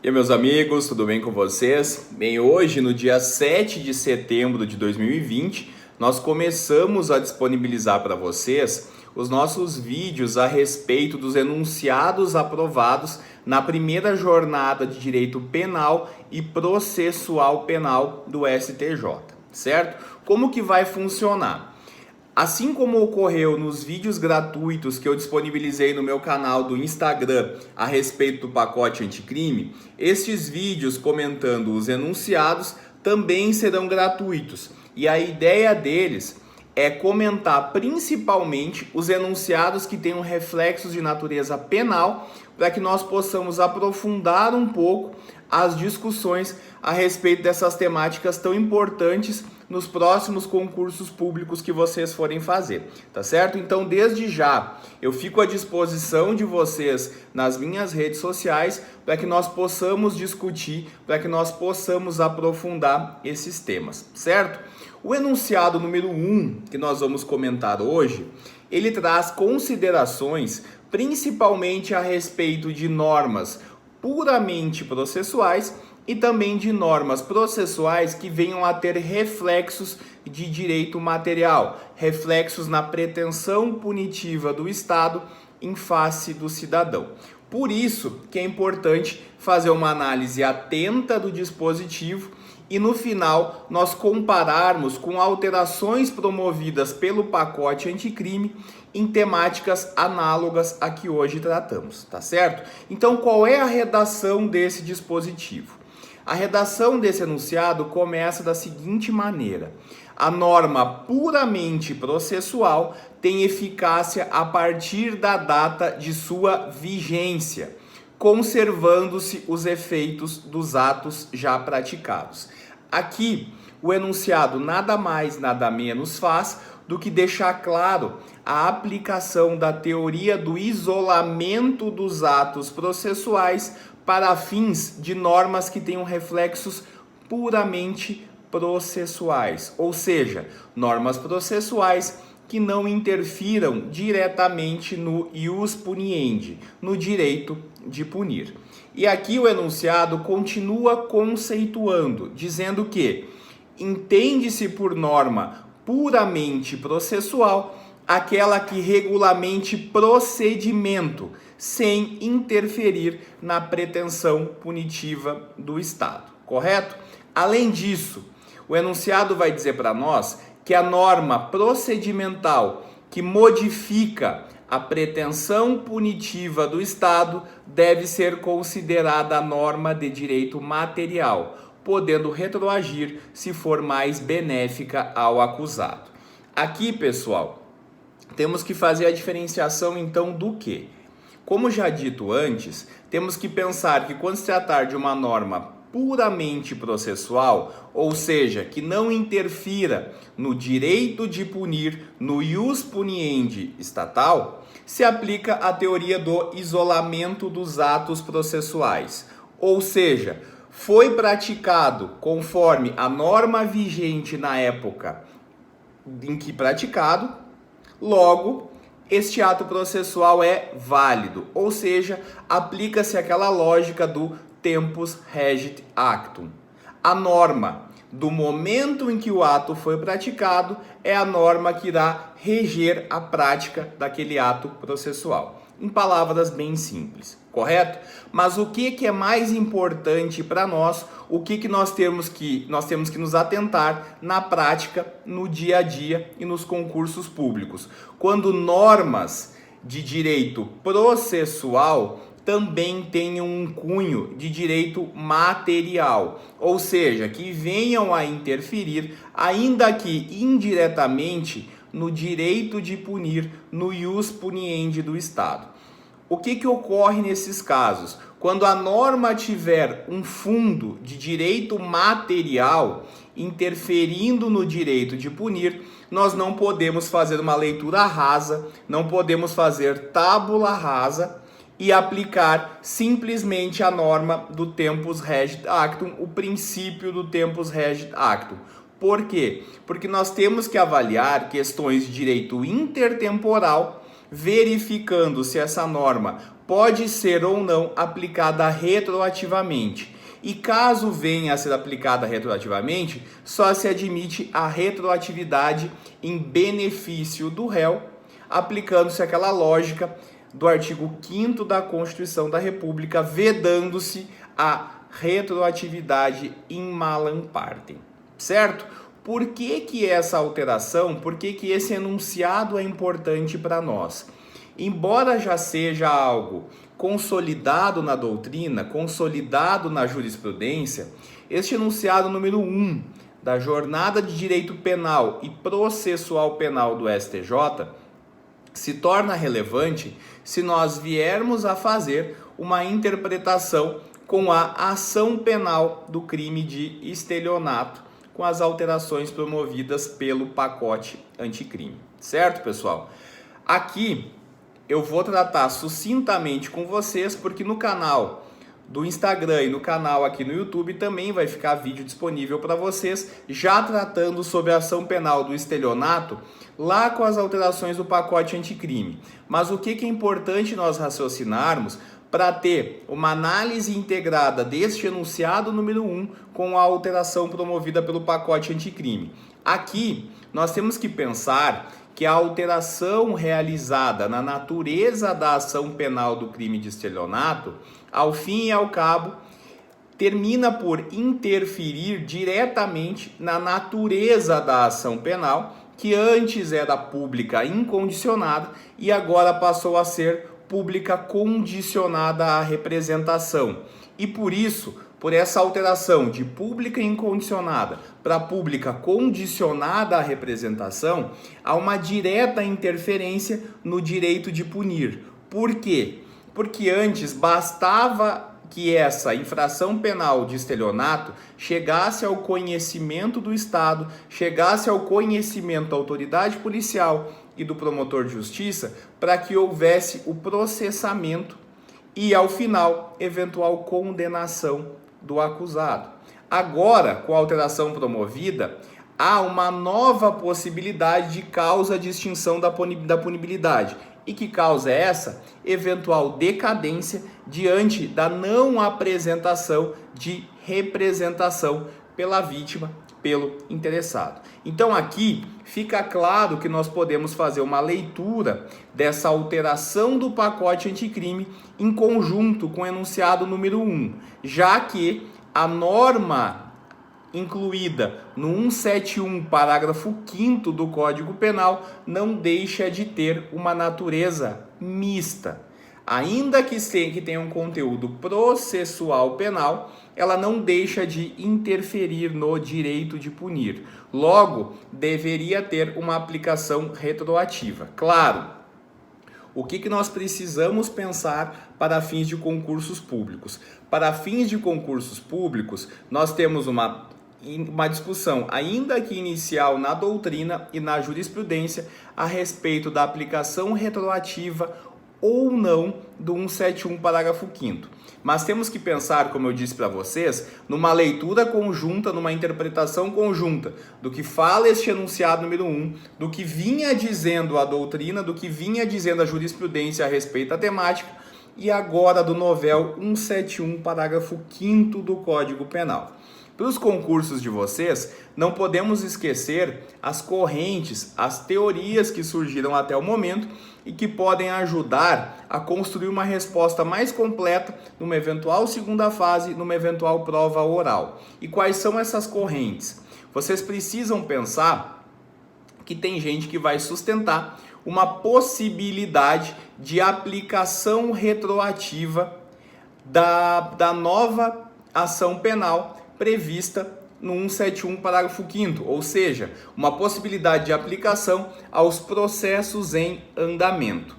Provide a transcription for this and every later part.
E aí, meus amigos, tudo bem com vocês? Bem, hoje, no dia 7 de setembro de 2020, nós começamos a disponibilizar para vocês os nossos vídeos a respeito dos enunciados aprovados na primeira jornada de direito penal e processual penal do STJ, certo? Como que vai funcionar? Assim como ocorreu nos vídeos gratuitos que eu disponibilizei no meu canal do Instagram a respeito do pacote anticrime, estes vídeos comentando os enunciados também serão gratuitos. E a ideia deles é comentar principalmente os enunciados que tenham reflexos de natureza penal, para que nós possamos aprofundar um pouco as discussões a respeito dessas temáticas tão importantes nos próximos concursos públicos que vocês forem fazer, tá certo? Então, desde já, eu fico à disposição de vocês nas minhas redes sociais para que nós possamos discutir, para que nós possamos aprofundar esses temas, certo? O enunciado número 1 que nós vamos comentar hoje, ele traz considerações principalmente a respeito de normas puramente processuais e também de normas processuais que venham a ter reflexos de direito material, reflexos na pretensão punitiva do Estado em face do cidadão. Por isso que é importante fazer uma análise atenta do dispositivo e no final nós compararmos com alterações promovidas pelo pacote anticrime em temáticas análogas a que hoje tratamos, tá certo? Então, qual é a redação desse dispositivo? A redação desse enunciado começa da seguinte maneira: a norma puramente processual tem eficácia a partir da data de sua vigência, conservando-se os efeitos dos atos já praticados. Aqui, o enunciado nada mais, nada menos faz do que deixar claro a aplicação da teoria do isolamento dos atos processuais para fins de normas que tenham reflexos puramente processuais, ou seja, normas processuais que não interfiram diretamente no ius puniendi, no direito de punir. E aqui o enunciado continua conceituando, dizendo que entende-se por norma puramente processual aquela que regulamente procedimento, sem interferir na pretensão punitiva do Estado, correto? Além disso, o enunciado vai dizer para nós que a norma procedimental que modifica a pretensão punitiva do Estado deve ser considerada a norma de direito material, podendo retroagir se for mais benéfica ao acusado. Aqui, pessoal, temos que fazer a diferenciação então do quê? Como já dito antes, temos que pensar que quando se tratar de uma norma puramente processual, ou seja, que não interfira no direito de punir, no ius puniendi estatal, se aplica a teoria do isolamento dos atos processuais. Ou seja, foi praticado conforme a norma vigente na época em que praticado, logo, este ato processual é válido, ou seja, aplica-se aquela lógica do tempus regit actum. A norma do momento em que o ato foi praticado é a norma que irá reger a prática daquele ato processual. Em palavras bem simples, correto? Mas o que é mais importante para nós? O que nós temos que nos atentar na prática, no dia a dia e nos concursos públicos? Quando normas de direito processual também tenham um cunho de direito material, ou seja, que venham a interferir, ainda que indiretamente, no direito de punir, no ius puniendi do Estado. O que ocorre nesses casos? Quando a norma tiver um fundo de direito material interferindo no direito de punir, nós não podemos fazer uma leitura rasa, não podemos fazer tábula rasa e aplicar simplesmente a norma do tempus regit actum, o princípio do tempus regit actum. Por quê? Porque nós temos que avaliar questões de direito intertemporal verificando se essa norma pode ser ou não aplicada retroativamente. E caso venha a ser aplicada retroativamente, só se admite a retroatividade em benefício do réu, aplicando-se aquela lógica do artigo 5º da Constituição da República, vedando-se a retroatividade in malam partem, certo? Por que essa alteração, por que esse enunciado é importante para nós? Embora já seja algo consolidado na doutrina, consolidado na jurisprudência, este enunciado número 1 da Jornada de Direito Penal e Processual Penal do STJ se torna relevante se nós viermos a fazer uma interpretação com a ação penal do crime de estelionato, com as alterações promovidas pelo pacote anticrime. Certo, pessoal? Aqui eu vou tratar sucintamente com vocês, porque no canal do Instagram e no canal aqui no YouTube também vai ficar vídeo disponível para vocês, já tratando sobre a ação penal do estelionato, lá com as alterações do pacote anticrime. Mas o que é importante nós raciocinarmos para ter uma análise integrada deste enunciado número 1 com a alteração promovida pelo pacote anticrime? Aqui nós temos que pensar que a alteração realizada na natureza da ação penal do crime de estelionato, ao fim e ao cabo, termina por interferir diretamente na natureza da ação penal, que antes era pública incondicionada e agora passou a ser pública condicionada à representação. E por isso, por essa alteração de pública incondicionada para pública condicionada à representação, há uma direta interferência no direito de punir. Por quê? Porque antes bastava que essa infração penal de estelionato chegasse ao conhecimento do Estado, chegasse ao conhecimento da autoridade policial e do promotor de justiça, para que houvesse o processamento e, ao final, eventual condenação do acusado. Agora, com a alteração promovida, há uma nova possibilidade de causa de extinção da punibilidade. E que causa é essa? Eventual decadência diante da não apresentação de representação pela vítima, pelo interessado. Então aqui fica claro que nós podemos fazer uma leitura dessa alteração do pacote anticrime em conjunto com o enunciado número 1, já que a norma incluída no 171, parágrafo 5º do Código Penal, não deixa de ter uma natureza mista. Ainda que tenha um conteúdo processual penal, ela não deixa de interferir no direito de punir. Logo, deveria ter uma aplicação retroativa. Claro, o que nós precisamos pensar para fins de concursos públicos? Para fins de concursos públicos, nós temos uma discussão, ainda que inicial, na doutrina e na jurisprudência, a respeito da aplicação retroativa ou não do 171, parágrafo 5º. Mas temos que pensar, como eu disse para vocês, numa leitura conjunta, numa interpretação conjunta do que fala este enunciado número 1, do que vinha dizendo a doutrina, do que vinha dizendo a jurisprudência a respeito da temática, e agora do novel 171, parágrafo 5º do Código Penal. Para os concursos de vocês, não podemos esquecer as correntes, as teorias que surgiram até o momento e que podem ajudar a construir uma resposta mais completa numa eventual segunda fase, numa eventual prova oral. E quais são essas correntes? Vocês precisam pensar que tem gente que vai sustentar uma possibilidade de aplicação retroativa da nova ação penal prevista no 171, parágrafo 5º, ou seja, uma possibilidade de aplicação aos processos em andamento.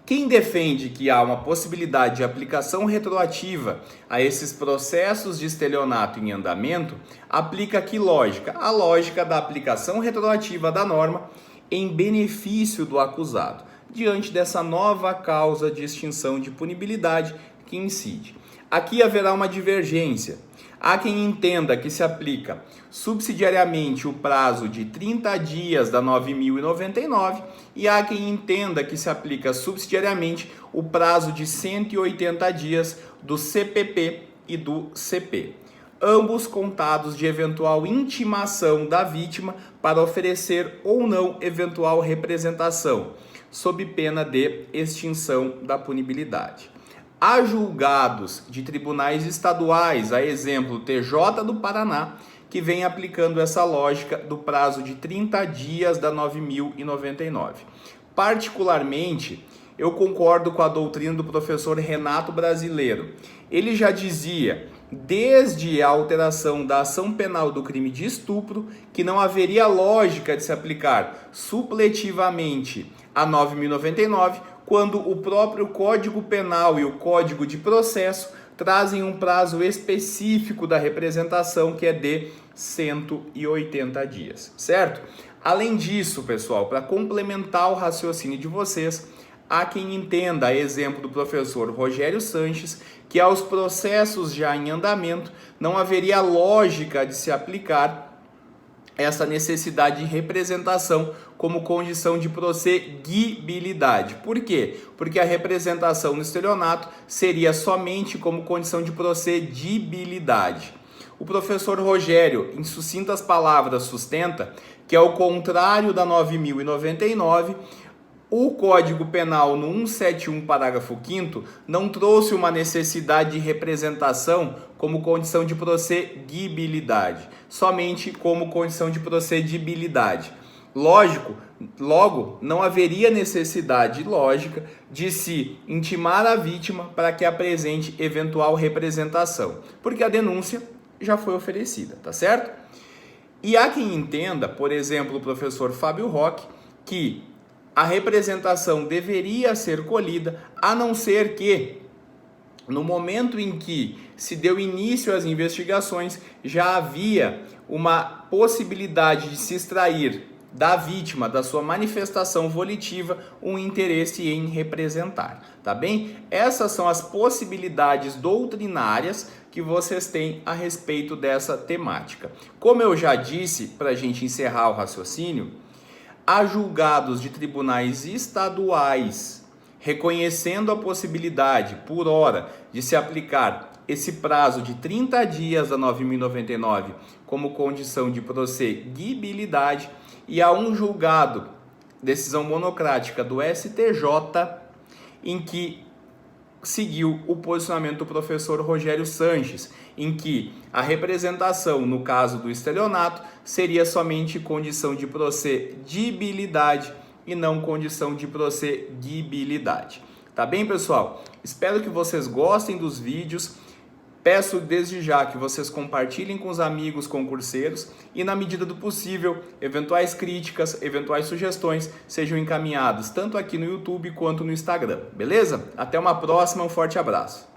Quem defende que há uma possibilidade de aplicação retroativa a esses processos de estelionato em andamento, aplica que lógica? A lógica da aplicação retroativa da norma em benefício do acusado, diante dessa nova causa de extinção de punibilidade que incide. aqui haverá uma divergência. Há quem entenda que se aplica subsidiariamente o prazo de 30 dias da 9.099 e há quem entenda que se aplica subsidiariamente o prazo de 180 dias do CPP e do CP, ambos contados de eventual intimação da vítima para oferecer ou não eventual representação, sob pena de extinção da punibilidade. Há julgados de tribunais estaduais, a exemplo TJ do Paraná, que vem aplicando essa lógica do prazo de 30 dias da 9.099. Particularmente, eu concordo com a doutrina do professor Renato Brasileiro. Ele já dizia, desde a alteração da ação penal do crime de estupro, que não haveria lógica de se aplicar supletivamente a 9.099, quando o próprio Código Penal e o Código de Processo trazem um prazo específico da representação que é de 180 dias, certo? Além disso, pessoal, para complementar o raciocínio de vocês, há quem entenda, a exemplo do professor Rogério Sanches, que aos processos já em andamento não haveria lógica de se aplicar essa necessidade de representação como condição de prosseguibilidade. Por quê? Porque a representação no estelionato seria somente como condição de procedibilidade. O professor Rogério, em sucintas palavras, sustenta que, ao contrário da 9.099, o Código Penal no 171, parágrafo 5º, não trouxe uma necessidade de representação como condição de prosseguibilidade, somente como condição de procedibilidade. Logo, não haveria necessidade lógica de se intimar a vítima para que apresente eventual representação, porque a denúncia já foi oferecida, tá certo? E há quem entenda, por exemplo, o professor Fábio Roque, que a representação deveria ser colhida, a não ser que, no momento em que se deu início às investigações, já havia uma possibilidade de se extrair da vítima, da sua manifestação volitiva, um interesse em representar, tá bem? Essas são as possibilidades doutrinárias que vocês têm a respeito dessa temática. Como eu já disse, para a gente encerrar o raciocínio, há julgados de tribunais estaduais reconhecendo a possibilidade, por hora, de se aplicar esse prazo de 30 dias da 9.099 como condição de prosseguibilidade, e há um julgado, decisão monocrática do STJ, em que seguiu o posicionamento do professor Rogério Sanches, em que a representação, no caso do estelionato, seria somente condição de procedibilidade e não condição de prosseguibilidade. Tá bem, pessoal? Espero que vocês gostem dos vídeos. Peço desde já que vocês compartilhem com os amigos concurseiros e, na medida do possível, eventuais críticas, eventuais sugestões sejam encaminhadas tanto aqui no YouTube quanto no Instagram, beleza? Até uma próxima, um forte abraço!